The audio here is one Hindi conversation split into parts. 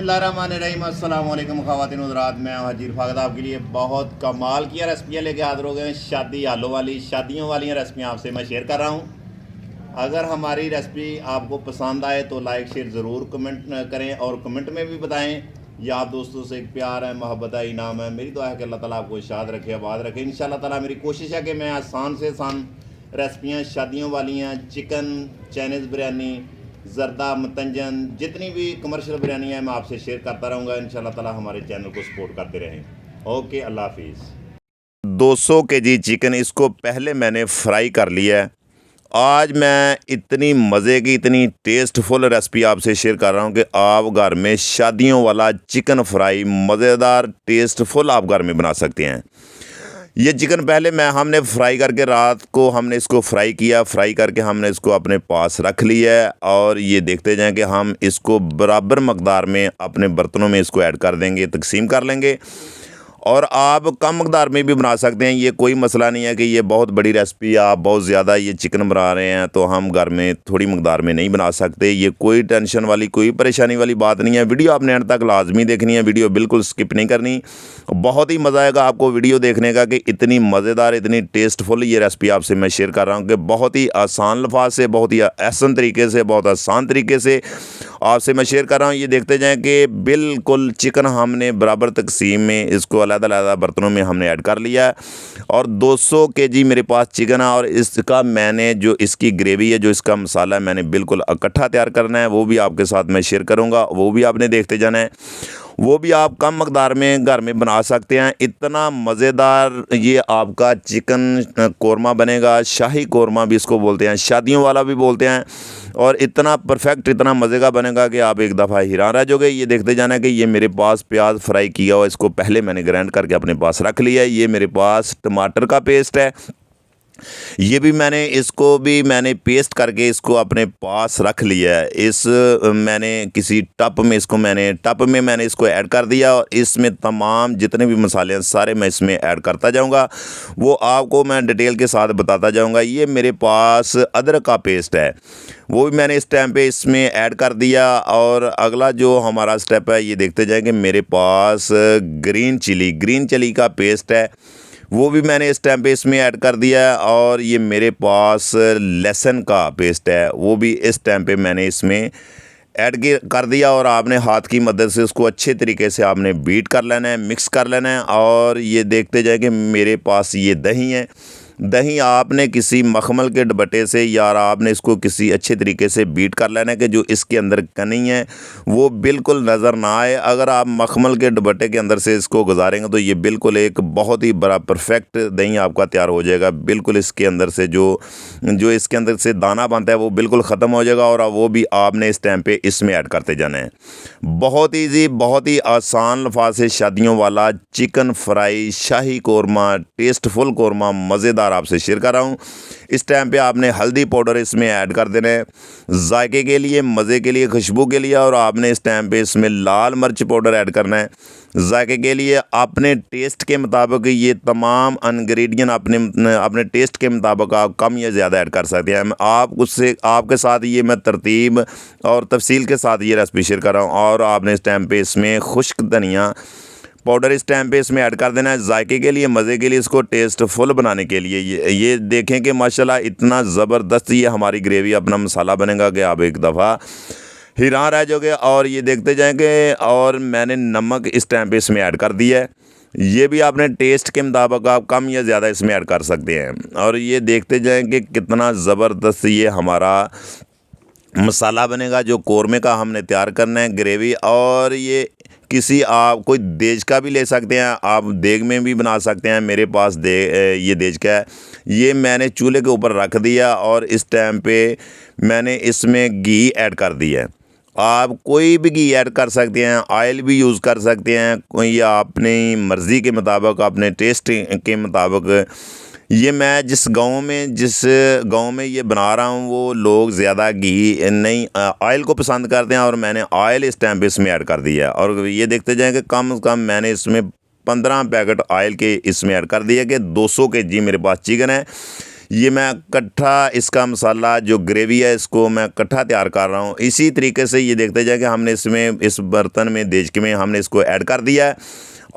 बिस्मिल्लाहिर्रहमानिर्रहीम अस्सलाम वालेकुम ख़वातीन हज़रात। मैं हाजिर फागद आपके लिए बहुत कमाल की रेसिपियाँ लेके हाजिर हो गए हैं। शादी हालों वाली शादियों वाली रेसिपियाँ आपसे मैं शेयर कर रहा हूँ। अगर हमारी रेसिपी आपको पसंद आए तो लाइक शेयर ज़रूर कमेंट करें और कमेंट में भी बताएं। या आप दोस्तों से एक प्यार है, मोहब्बत है, इनाम है। मेरी दुआ है कि अल्लाह ताला आपको शाद रखे, आबाद रखे। इंशाल्लाह ताला मेरी कोशिश है कि मैं आसान से आसान रेसिपियाँ शादियों वाली हैं, चिकन चाइनीज़ बिरयानी, ज़रदा मतंजन, जितनी भी कमर्शियल बिरयानी है मैं आपसे शेयर करता रहूँगा। इंशाल्लाह ताला हमारे चैनल को सपोर्ट करते रहें। ओके, अल्लाह हाफिज़। 200 केजी चिकन, इसको पहले मैंने फ्राई कर लिया है। आज मैं इतनी मज़े की, इतनी टेस्टफुल रेसिपी आपसे शेयर कर रहा हूँ कि आप घर में शादियों वाला चिकन फ्राई मज़ेदार टेस्टफुल आप घर में बना सकते हैं। ये चिकन पहले हमने फ्राई करके रात को हमने इसको फ्राई किया। फ्राई करके हमने इसको अपने पास रख लिया है और ये देखते जाएं कि हम इसको बराबर मकदार में अपने बर्तनों में इसको ऐड कर देंगे, तकसीम कर लेंगे। और आप कम मकदार में भी बना सकते हैं, ये कोई मसला नहीं है कि ये बहुत बड़ी रेसिपी आप बहुत ज़्यादा ये चिकन बना रहे हैं तो हम घर में थोड़ी मकदार में नहीं बना सकते। ये कोई टेंशन वाली, कोई परेशानी वाली बात नहीं है। वीडियो आपने अंत तक लाजमी देखनी है, वीडियो बिल्कुल स्किप नहीं करनी। बहुत ही मज़ा आएगा आपको वीडियो देखने का कि इतनी मज़ेदार, इतनी टेस्टफुल ये रेसिपी आपसे मैं शेयर कर रहा हूँ कि बहुत ही आसान लफाज से, बहुत ही आसान तरीके से, बहुत आसान तरीके से आपसे मैं शेयर कर रहा हूँ। ये देखते जाएँ कि बिल्कुल चिकन हमने बराबर तकसीम में इसको अलग-अलग बर्तनों में हमने ऐड कर लिया है। और 200 केजी मेरे पास चिकन है और इसका मैंने जो इसकी ग्रेवी है, जो इसका मसाला है, मैंने बिल्कुल इकट्ठा तैयार करना है। वो भी आपके साथ मैं शेयर करूँगा, वो भी आपने देखते जाना है। वो भी आप कम मकदार में घर में बना सकते हैं। इतना मज़ेदार ये आपका चिकन कोरमा बनेगा। शाही कोरमा भी इसको बोलते हैं, शादियों वाला भी बोलते हैं। और इतना परफेक्ट, इतना मज़े का बनेगा कि आप एक दफ़ा हैरान रह जाओगे। ये देखते जाना कि ये मेरे पास प्याज फ्राई किया हुआ, इसको पहले मैंने ग्राइंड करके अपने पास रख लिया है। ये मेरे पास टमाटर का पेस्ट है, ये भी मैंने पेस्ट करके इसको अपने पास रख लिया है। मैंने किसी टप में मैंने इसको ऐड कर दिया और इसमें तमाम जितने भी मसाले हैं सारे मैं इसमें ऐड करता जाऊंगा। वो आपको मैं डिटेल के साथ बताता जाऊंगा। ये मेरे पास अदरक का पेस्ट है, वो भी मैंने इस टाइम पे इसमें ऐड कर दिया। और अगला जो हमारा स्टेप है, ये देखते जाएंगे, मेरे पास ग्रीन चिली का पेस्ट है, वो भी मैंने इस टाइम पे इसमें ऐड कर दिया है। और ये मेरे पास लहसुन का पेस्ट है, वो भी इस टाइम पे मैंने इसमें ऐड कर दिया। और आपने हाथ की मदद से उसको अच्छे तरीके से आपने बीट कर लेना है, मिक्स कर लेना है। और ये देखते जाए कि मेरे पास ये दही है। दही आपने किसी मखमल के दुपट्टे से या आपने इसको किसी अच्छे तरीके से बीट कर लेना है कि जो इसके अंदर कनी है वो बिल्कुल नज़र ना आए। अगर आप मखमल के दुपट्टे के अंदर से इसको गुजारेंगे तो ये बिल्कुल एक बहुत ही बड़ा परफेक्ट दही आपका तैयार हो जाएगा। बिल्कुल इसके अंदर से जो इसके अंदर से दाना बनता है वो बिल्कुल ख़त्म हो जाएगा। और वो भी आपने इस टाइम पे इसमें ऐड करते जाना है। बहुत ईजी, बहुत ही आसान लफाज से शादियों वाला चिकन फ्राई, शाही कोरमा, टेस्टफुल कोरमा मज़ेदार आपसे शेयर कर रहा हूँ। इस टाइम पे आपने हल्दी पाउडर इसमें ऐड कर देना है जायके के लिए, मज़े के लिए, खुशबू के लिए। और आपने इस टाइम पे इसमें लाल मिर्च पाउडर ऐड करना है जायके के लिए। अपने टेस्ट के मुताबिक ये तमाम इंग्रेडिएंट अपने टेस्ट के मुताबिक आप कम या ज़्यादा ऐड कर सकते हैं। आपके साथ ये मैं तरतीब और तफसील के साथ ये रेसिपी शेयर कर रहा हूँ। और आपने इस टाइम पे इसमें खुश्क धनिया पाउडर इस टाइम पे इसमें ऐड कर देना है जायके के लिए, मज़े के लिए, इसको टेस्टफुल बनाने के लिए। ये देखें कि माशाल्लाह इतना ज़बरदस्त ये हमारी ग्रेवी, अपना मसाला बनेगा कि आप एक दफ़ा हैरान रह जाओगे। और ये देखते जाएंगे। और मैंने नमक इस टाइम पे इसमें ऐड कर दिया है, ये भी आपने टेस्ट के मुताबिक आप कम या ज़्यादा इसमें ऐड कर सकते हैं। और ये देखते जाएंगे कितना ज़बरदस्त ये हमारा मसाला बनेगा जो कोरमे का हमने तैयार करना है ग्रेवी। और ये आप कोई देज का भी ले सकते हैं, आप देग में भी बना सकते हैं। मेरे पास ये देज का है, ये मैंने चूल्हे के ऊपर रख दिया और इस टाइम पे मैंने इसमें घी ऐड कर दिया है। आप कोई भी घी ऐड कर सकते हैं, ऑयल भी यूज़ कर सकते हैं, कोई अपनी मर्ज़ी के मुताबिक, अपने टेस्ट के मुताबिक। ये मैं जिस गांव में ये बना रहा हूँ वो लोग ज़्यादा घी नहीं, ऑयल को पसंद करते हैं। और मैंने ऑयल इस टाइम पे इसमें ऐड कर दिया है। और ये देखते जाएँ कि कम से कम मैंने इसमें 15 पैकेट ऑयल के इसमें ऐड कर दिया कि 200 केजी मेरे पास चिकन है। ये मैं कट्ठा इसका मसाला जो ग्रेवी है इसको मैं कट्ठा तैयार कर रहा हूँ। इसी तरीके से ये देखते जाए कि हमने इसमें इस बर्तन में देचके में हमने इसको ऐड कर दिया है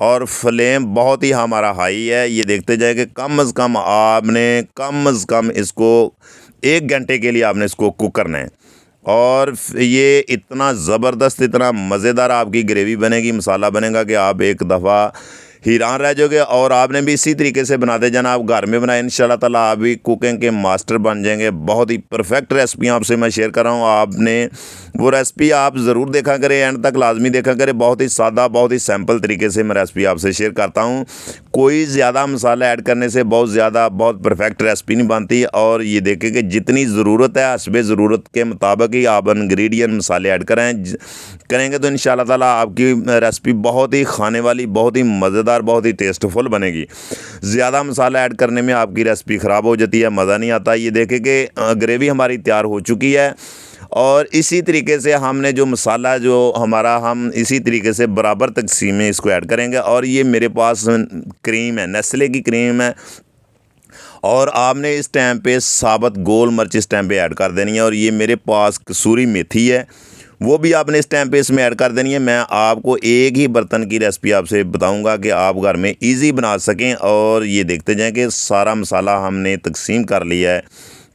और फ्लेम बहुत ही हमारा हाई है। ये देखते जाए कि कम अज़ कम आपने कम अज़ कम इसको 1 घंटे के लिए आपने इसको कुक करना है और ये इतना ज़बरदस्त इतना मज़ेदार आपकी ग्रेवी बनेगी, मसाला बनेगा कि आप एक दफ़ा हैरान रह जाओगे। और आपने भी इसी तरीके से बनाते जाना, आप घर में बनाए इंशाल्लाह ताला आप भी कुकिंग के मास्टर बन जाएंगे। बहुत ही परफेक्ट रेसिपी आपसे मैं शेयर कर रहा हूँ, आपने वो रेसिपी आप ज़रूर देखा करें, एंड तक लाजमी देखा करें। बहुत ही सादा बहुत ही सिंपल तरीके से मैं रेसिपी आपसे शेयर करता हूँ। कोई ज़्यादा मसाला ऐड करने से बहुत परफेक्ट रेसिपी नहीं बनती। और ये देखें कि जितनी ज़रूरत है हस्बे ज़रूरत के मुताबिक ही आप इंग्रेडिएंट मसाले ऐड करेंगे तो इंशाल्लाह ताला आपकी रेसिपी बहुत ही खाने वाली, बहुत ही मज़ेदार, बहुत ही टेस्टफुल बनेगी। ज़्यादा मसाला ऐड करने में आपकी रेसिपी ख़राब हो जाती है, मज़ा नहीं आता। ये देखें कि ग्रेवी हमारी तैयार हो चुकी है और इसी तरीके से हमने जो मसाला जो हमारा हम इसी तरीके से बराबर तकसीम में इसको ऐड करेंगे। और ये मेरे पास क्रीम है, नेस्ले की क्रीम है और आपने इस टाइम पे साबुत गोल मिर्च इस टाइम पे ऐड कर देनी है। और ये मेरे पास कसूरी मेथी है, वो भी आपने इस टाइम पे इसमें ऐड कर देनी है। मैं आपको एक ही बर्तन की रेसिपी आपसे बताऊंगा कि आप घर में इजी बना सकें। और ये देखते जाएं कि सारा मसाला हमने तकसीम कर लिया है,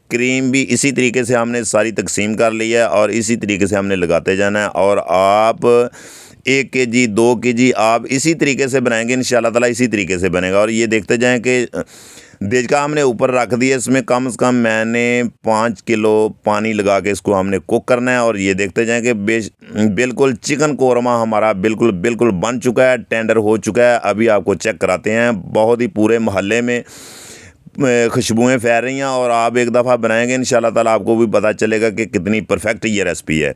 क्रीम भी इसी तरीके से हमने सारी तकसीम कर ली है और इसी तरीके से हमने लगाते जाना है। और आप 1 केजी 2 केजी आप इसी तरीके से बनाएंगे इंशाल्लाह ताला, इसी तरीके से बनेगा। और ये देखते जाएं कि देचका हमने ऊपर रख दिया, इसमें कम से कम मैंने 5 किलो पानी लगा के इसको हमने कुक करना है। और ये देखते जाएं कि बिल्कुल चिकन कोरमा हमारा बिल्कुल बन चुका है, टेंडर हो चुका है। अभी आपको चेक कराते हैं। बहुत ही पूरे मोहल्ले में खुशबुएं फैल रही हैं और आप एक दफ़ा बनाएंगे इंशाल्लाह ताला आपको भी पता चलेगा कि कितनी परफेक्ट ये रेसिपी है।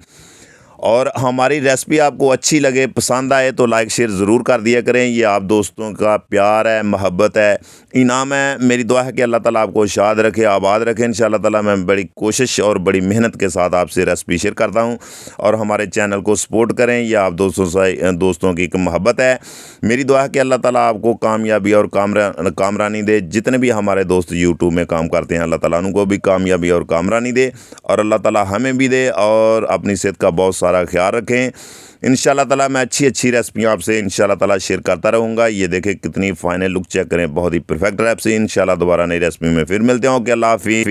और हमारी रेसिपी आपको अच्छी लगे, पसंद आए तो लाइक शेयर ज़रूर कर दिया करें। ये आप दोस्तों का प्यार है, मोहब्बत है, इनाम है। मेरी दुआ है कि अल्लाह ताला आपको शाद रखे, आबाद रखे। इंशाल्लाह ताला मैं बड़ी कोशिश और बड़ी मेहनत के साथ आपसे रेसिपी शेयर करता हूँ और हमारे चैनल को सपोर्ट करें। ये आप दोस्तों की एक मोहब्बत है। मेरी दुआ है कि अल्लाह ताला आपको कामयाबी और कामरानी दे। जितने भी हमारे दोस्त यूट्यूब में काम करते हैं अल्लाह ताला उनको भी कामयाबी और कामरानी दे और अल्लाह ताला हमें भी दे। और अपनी सेहत का बहुत सारा ख्याल रखें। इंशाल्लाह ताला मैं अच्छी रेसिपियाँ आपसे इंशाल्लाह ताला शेयर करता रहूँगा। ये देखें कितनी फाइनल लुक चेक करें, बहुत ही परफेक्ट रेसिपी। इंशाल्लाह दोबारा नई रेसिपी में फिर मिलते हैं। ओके, अल्लाह हाफिज़।